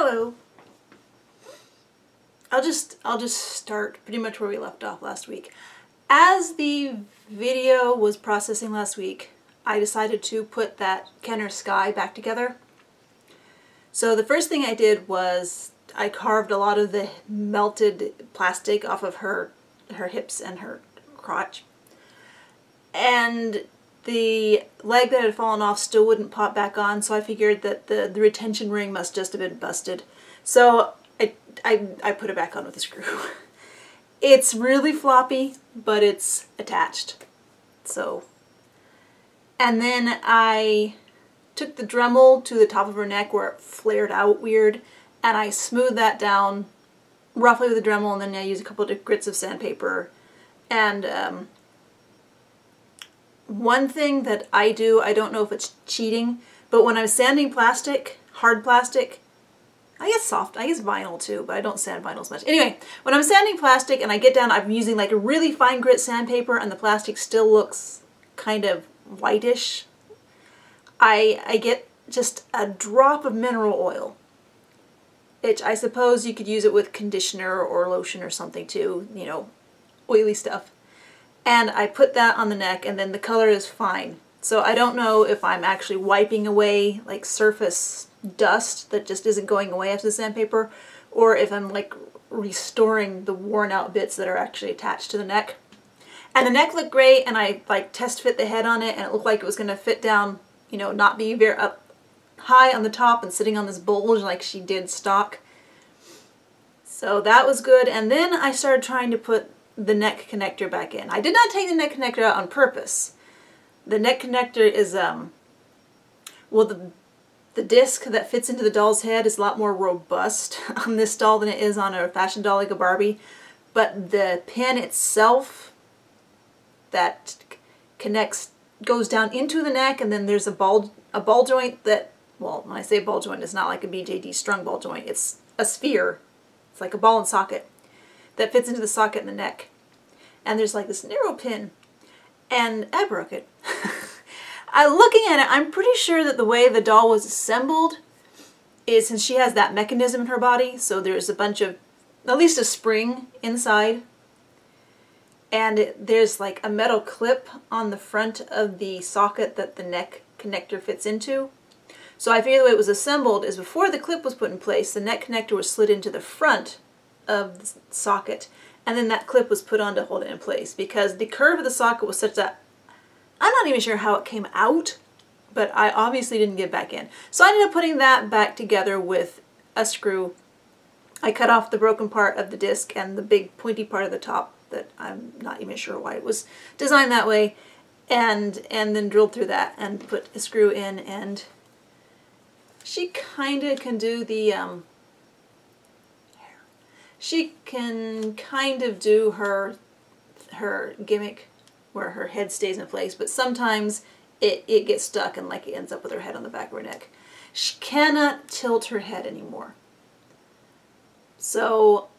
Hello. I'll just start pretty much where we left off last week. As the video was processing last week, I decided to put that Kenner Sky back together. So the first thing I did was I carved a lot of the melted plastic off of her hips and her crotch. And the leg that had fallen off still wouldn't pop back on, so I figured that the retention ring must just have been busted. So I put it back on with a screw. It's really floppy, but it's attached. So, and then I took the Dremel to the top of her neck where it flared out weird, and I smoothed that down roughly with the Dremel, and then I used a couple of grits of sandpaper. And one thing that I do, I don't know if it's cheating, but when I'm sanding plastic, hard plastic, I guess vinyl too, but I don't sand vinyl as much. Anyway, when I'm sanding plastic and I get down, I'm using like a really fine grit sandpaper and the plastic still looks kind of whitish. I get just a drop of mineral oil. I suppose you could use it with conditioner or lotion or something too, you know, oily stuff. And I put that on the neck, and then the color is fine. So I don't know if I'm actually wiping away like surface dust that just isn't going away after the sandpaper, or if I'm like restoring the worn out bits that are actually attached to the neck. And the neck looked great, and I like test fit the head on it, and it looked like it was going to fit down, you know, not be very up high on the top and sitting on this bulge like she did stock. So that was good. And then I started trying to put the neck connector back in. I did not take the neck connector out on purpose. The neck connector is, well, the disc that fits into the doll's head is a lot more robust on this doll than it is on a fashion doll like a Barbie. But the pin itself that connects goes down into the neck, and then there's a ball joint that, well, when I say ball joint, it's not like a BJD strung ball joint. It's a sphere. It's like a ball and socket that fits into the socket in the neck. And there's like this narrow pin, and I broke it. Looking at it, I'm pretty sure that the way the doll was assembled is, since she has that mechanism in her body, so there's a bunch of, at least a spring inside, and there's like a metal clip on the front of the socket that the neck connector fits into. So I figured the way it was assembled is before the clip was put in place, the neck connector was slid into the front of the socket, and then that clip was put on to hold it in place, because the curve of the socket was such that I'm not even sure how it came out, but I obviously didn't get back in. So I ended up putting that back together with a screw. I cut off the broken part of the disc and the big pointy part of the top that I'm not even sure why it was designed that way, and then drilled through that and put a screw in, and she kind of can do the she can kind of do her gimmick where her head stays in place, but sometimes it gets stuck and like it ends up with her head on the back of her neck. She cannot tilt her head anymore. So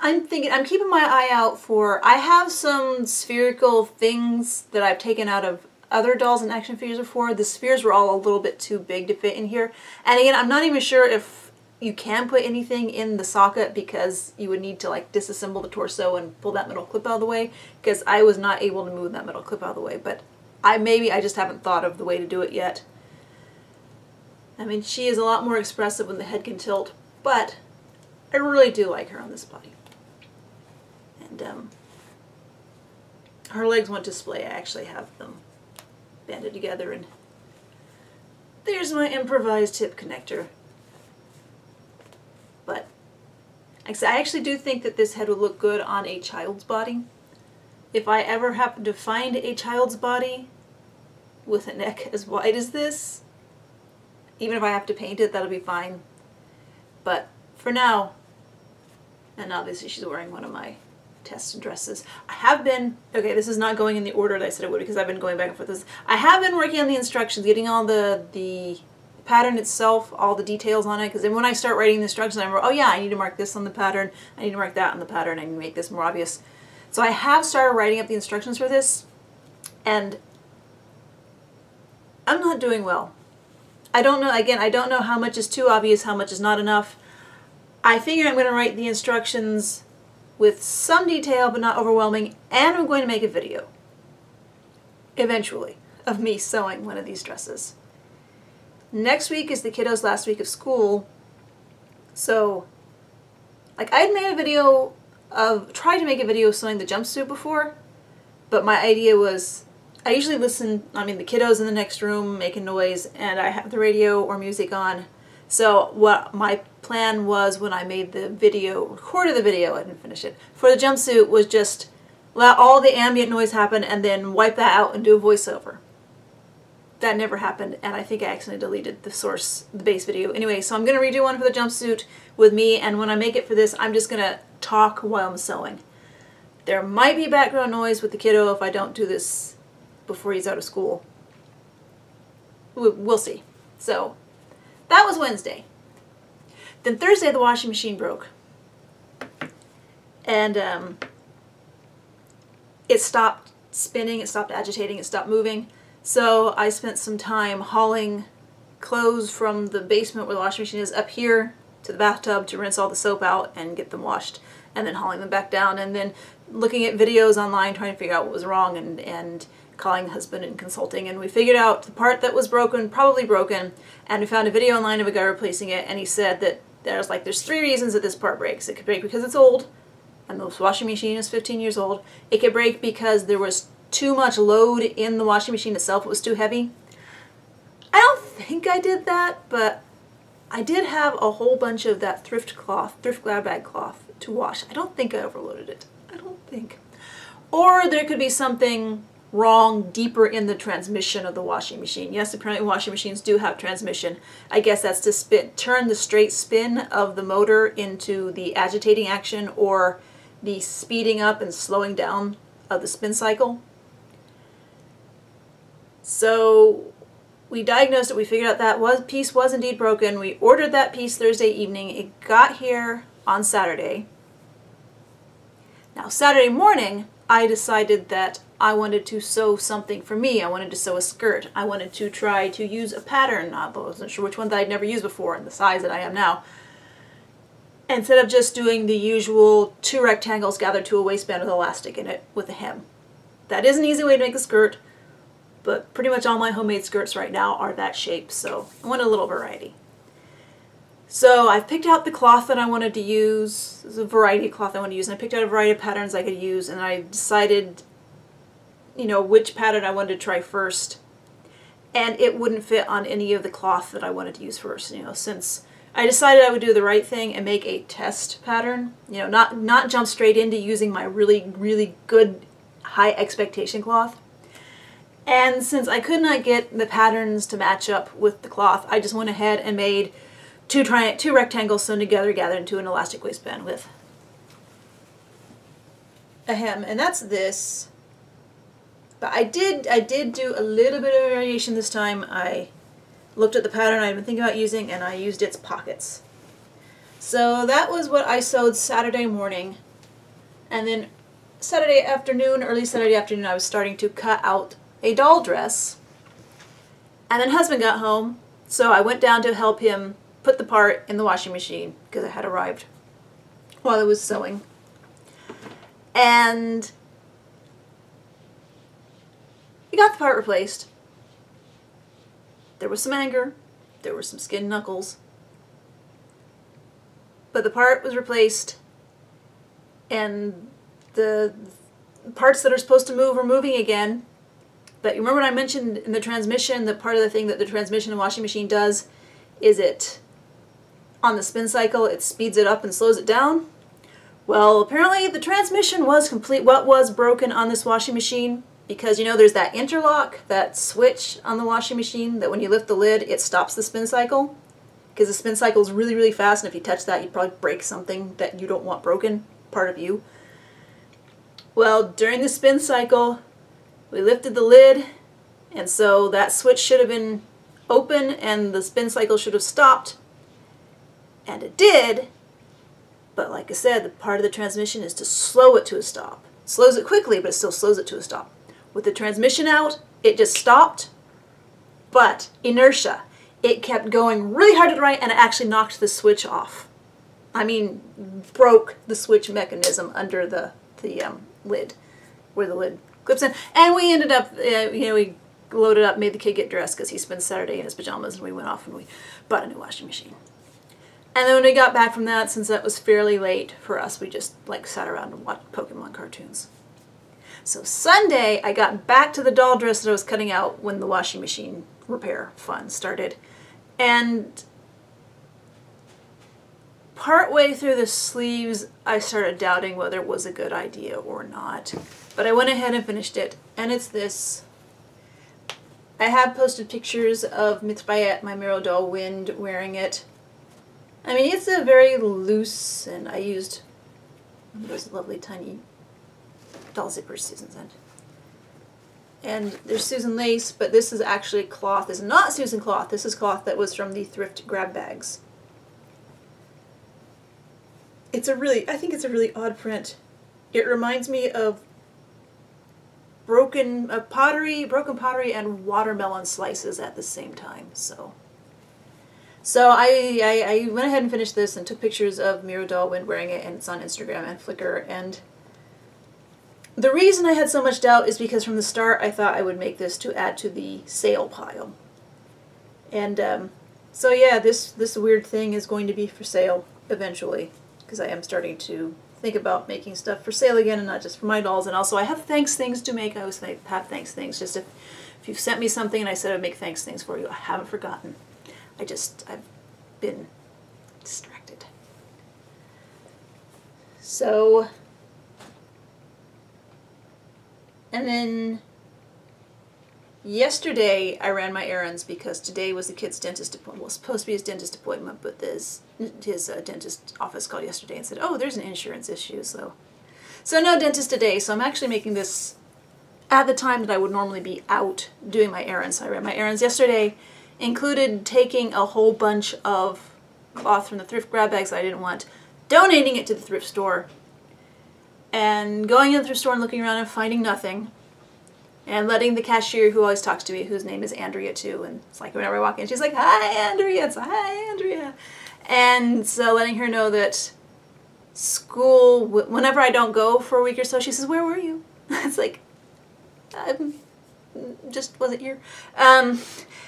I'm keeping my eye out for, I have some spherical things that I've taken out of other dolls and action figures before. The spheres were all a little bit too big to fit in here. And again, I'm not even sure if you can put anything in the socket, because you would need to like disassemble the torso and pull that metal clip out of the way, because I was not able to move that metal clip out of the way. But maybe I just haven't thought of the way to do it yet. I mean, she is a lot more expressive when the head can tilt, but I really do like her on this body. And her legs won't display. I actually have them banded together, and there's my improvised hip connector. But I actually do think that this head would look good on a child's body. If I ever happen to find a child's body with a neck as wide as this, even if I have to paint it, that'll be fine. But for now, and obviously she's wearing one of my test dresses. I have been, okay, this is not going in the order that I said it would, because I've been going back and forth with this. I have been working on the instructions, getting all the pattern itself, all the details on it, because then when I start writing the instructions, I'm like, oh yeah, I need to mark this on the pattern, I need to mark that on the pattern, I need to make this more obvious. So I have started writing up the instructions for this, and I'm not doing well. I don't know, again, I don't know how much is too obvious, how much is not enough. I figure I'm going to write the instructions with some detail but not overwhelming, and I'm going to make a video eventually of me sewing one of these dresses. Next week is the kiddos' last week of school, so like I'd made a video of, tried to make a video of sewing the jumpsuit before, but my idea was, I usually listen, I mean the kiddos in the next room making noise and I have the radio or music on. So what my plan was when I made the video, recorded the video, I didn't finish it, for the jumpsuit was just let all the ambient noise happen and then wipe that out and do a voiceover. That never happened, and I think I accidentally deleted the source, the base video. Anyway, so I'm going to redo one for the jumpsuit with me, and when I make it for this, I'm just going to talk while I'm sewing. There might be background noise with the kiddo if I don't do this before he's out of school. We'll see. So, that was Wednesday. Then Thursday, the washing machine broke. And it stopped spinning, it stopped agitating, it stopped moving. So I spent some time hauling clothes from the basement where the washing machine is up here to the bathtub to rinse all the soap out and get them washed, and then hauling them back down, and then looking at videos online trying to figure out what was wrong, and calling the husband and consulting, and we figured out the part that was broken, probably broken, and we found a video online of a guy replacing it, and he said that there's 3 reasons that this part breaks. It could break because it's old, and the washing machine is 15 years old. It could break because there was too much load in the washing machine itself. It was too heavy. I don't think I did that, but I did have a whole bunch of that thrift grab bag cloth to wash. I don't think I overloaded it. I don't think. Or there could be something wrong deeper in the transmission of the washing machine. Yes, apparently washing machines do have transmission. I guess that's to turn the straight spin of the motor into the agitating action or the speeding up and slowing down of the spin cycle. So we diagnosed it, we figured out that piece was indeed broken. We ordered that piece Thursday evening. It got here on Saturday. Now Saturday morning, I decided that I wanted to sew something for me. I wanted to sew a skirt. I wanted to try to use a pattern. I wasn't sure which one that I'd never used before and the size that I am now. Instead of just doing the usual 2 rectangles gathered to a waistband with elastic in it with a hem. That is an easy way to make a skirt, but pretty much all my homemade skirts right now are that shape, so I want a little variety. So I picked out the cloth that I wanted to use. There's a variety of cloth I want to use, and I picked out a variety of patterns I could use, and I decided, you know, which pattern I wanted to try first. And it wouldn't fit on any of the cloth that I wanted to use first, you know, since I decided I would do the right thing and make a test pattern, you know, not jump straight into using my really, really good high expectation cloth. And since I could not get the patterns to match up with the cloth, I just went ahead and made two rectangles sewn together, gathered into an elastic waistband with a hem, and that's this. But I did do a little bit of variation this time. I looked at the pattern I'd been thinking about using, and I used its pockets. So that was what I sewed Saturday morning, and then Saturday afternoon, early Saturday afternoon, I was starting to cut out a doll dress, and then husband got home, so I went down to help him put the part in the washing machine because it had arrived while I was sewing. And he got the part replaced. There was some anger, there were some skinned knuckles, but the part was replaced, and the parts that are supposed to move are moving again. But you remember when I mentioned in the transmission that part of the thing that the transmission and washing machine does is it, on the spin cycle, it speeds it up and slows it down? Well, apparently the transmission was complete. What was broken on this washing machine, because you know there's that interlock, that switch on the washing machine that when you lift the lid it stops the spin cycle, because the spin cycle is really, really fast, and if you touch that you'd probably break something that you don't want broken, part of you. Well, during the spin cycle we lifted the lid, and so that switch should have been open and the spin cycle should have stopped, and it did. But like I said, the part of the transmission is to slow it to a stop. It slows it quickly, but it still slows it to a stop. With the transmission out, it just stopped, but inertia. It kept going really hard to the right, and it actually knocked the switch off. I mean, broke the switch mechanism under the lid, where the lid clips in. And we ended up, we loaded up, made the kid get dressed because he spent Saturday in his pajamas, and we went off and we bought a new washing machine. And then when we got back from that, since that was fairly late for us, we just like sat around and watched Pokemon cartoons. So Sunday, I got back to the doll dress that I was cutting out when the washing machine repair fun started. And partway through the sleeves, I started doubting whether it was a good idea or not. But I went ahead and finished it, and it's this. I have posted pictures of Myth Bayette, my Miro doll Wind, wearing it. I mean, it's a very loose, and I used those lovely tiny doll zippers Susan sent. And there's Susan lace, but this is actually cloth. This is not Susan cloth. This is cloth that was from the thrift grab bags. It's a really, I think it's a really odd print. It reminds me of broken pottery and watermelon slices at the same time. So I went ahead and finished this and took pictures of Miro doll Wind wearing it, and it's on Instagram and Flickr. And the reason I had so much doubt is because from the start I thought I would make this to add to the sale pile. And so yeah, this weird thing is going to be for sale eventually, because I am starting to think about making stuff for sale again, and not just for my dolls. And also I have thanks things to make. I always have thanks things. Just if you've sent me something and I said I'd make thanks things for you, I haven't forgotten. I've been distracted. So, and then yesterday I ran my errands because today was the kid's dentist appointment. Well, it was supposed to be his dentist appointment, but his dentist office called yesterday and said, oh, there's an insurance issue, so no dentist today. So I'm actually making this at the time that I would normally be out doing my errands. So I ran my errands yesterday, included taking a whole bunch of cloth from the thrift grab bags I didn't want, donating it to the thrift store, and going in the thrift store and looking around and finding nothing, and letting the cashier who always talks to me, whose name is Andrea too, and it's like whenever I walk in, she's like, hi Andrea, it's hi Andrea. And so letting her know that school, whenever I don't go for a week or so, she says, where were you? It's like, I just wasn't here.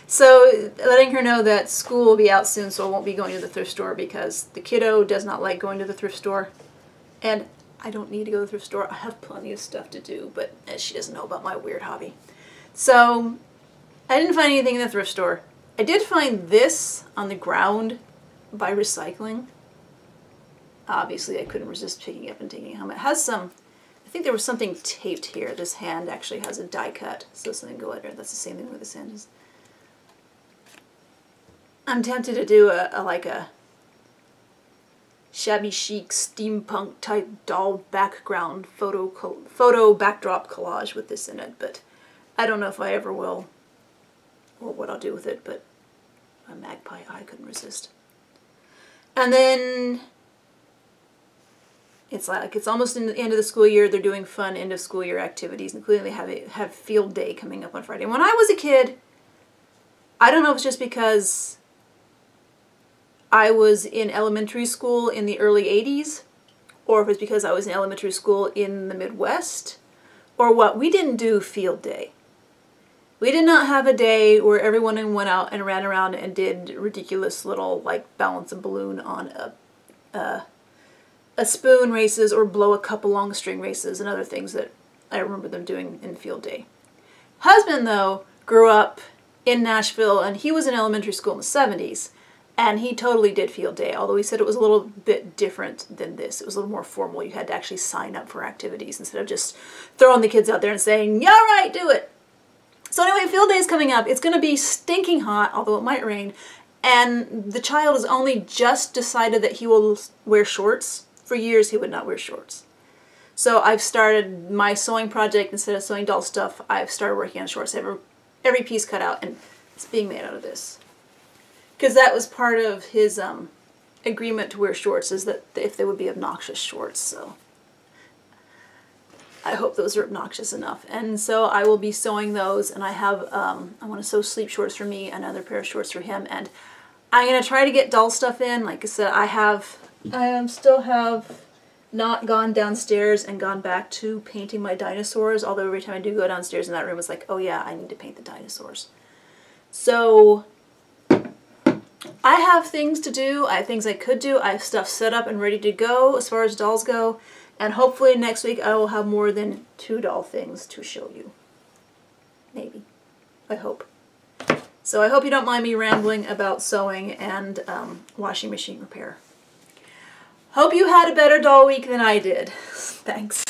So letting her know that school will be out soon, so I won't be going to the thrift store because the kiddo does not like going to the thrift store. And I don't need to go to the thrift store. I have plenty of stuff to do, but she doesn't know about my weird hobby. So I didn't find anything in the thrift store. I did find this on the ground by recycling. Obviously I couldn't resist picking it up and taking it home. It has some, I think there was something taped here. This hand actually has a die cut, so something go under. That's the same thing where this hand is. I'm tempted to do a shabby chic steampunk type doll background photo backdrop collage with this in it, but I don't know if I ever will or what I'll do with it, but a magpie eye couldn't resist. And then it's like it's almost in the end of the school year. They're doing fun end of school year activities, including they have field day coming up on Friday. When I was a kid, I don't know if it's just because I was in elementary school in the early 80s, or if it's because I was in elementary school in the Midwest, or what, we didn't do field day. We did not have a day where everyone went out and ran around and did ridiculous little, like, balance a balloon on a spoon races or blow a cup along string races and other things that I remember them doing in field day. Husband, though, grew up in Nashville, and he was in elementary school in the 70s. And he totally did field day, although he said it was a little bit different than this. It was a little more formal. You had to actually sign up for activities instead of just throwing the kids out there and saying, yeah, right, do it. So anyway, field day is coming up. It's going to be stinking hot, although it might rain. And the child has only just decided that he will wear shorts. For years, he would not wear shorts. So I've started my sewing project. Instead of sewing doll stuff, I've started working on shorts. I have every piece cut out, and it's being made out of this. Because that was part of his agreement to wear shorts, is that if they would be obnoxious shorts. So I hope those are obnoxious enough. And so I will be sewing those, and I have, I want to sew sleep shorts for me, another pair of shorts for him, and I'm going to try to get doll stuff in. Like I said, I have I still have not gone downstairs and gone back to painting my dinosaurs, although every time I do go downstairs in that room, it's like, oh yeah, I need to paint the dinosaurs. So I have things to do, I have things I could do, I have stuff set up and ready to go as far as dolls go, and hopefully next week I will have more than 2 doll things to show you. Maybe. I hope. So I hope you don't mind me rambling about sewing and washing machine repair. Hope you had a better doll week than I did. Thanks.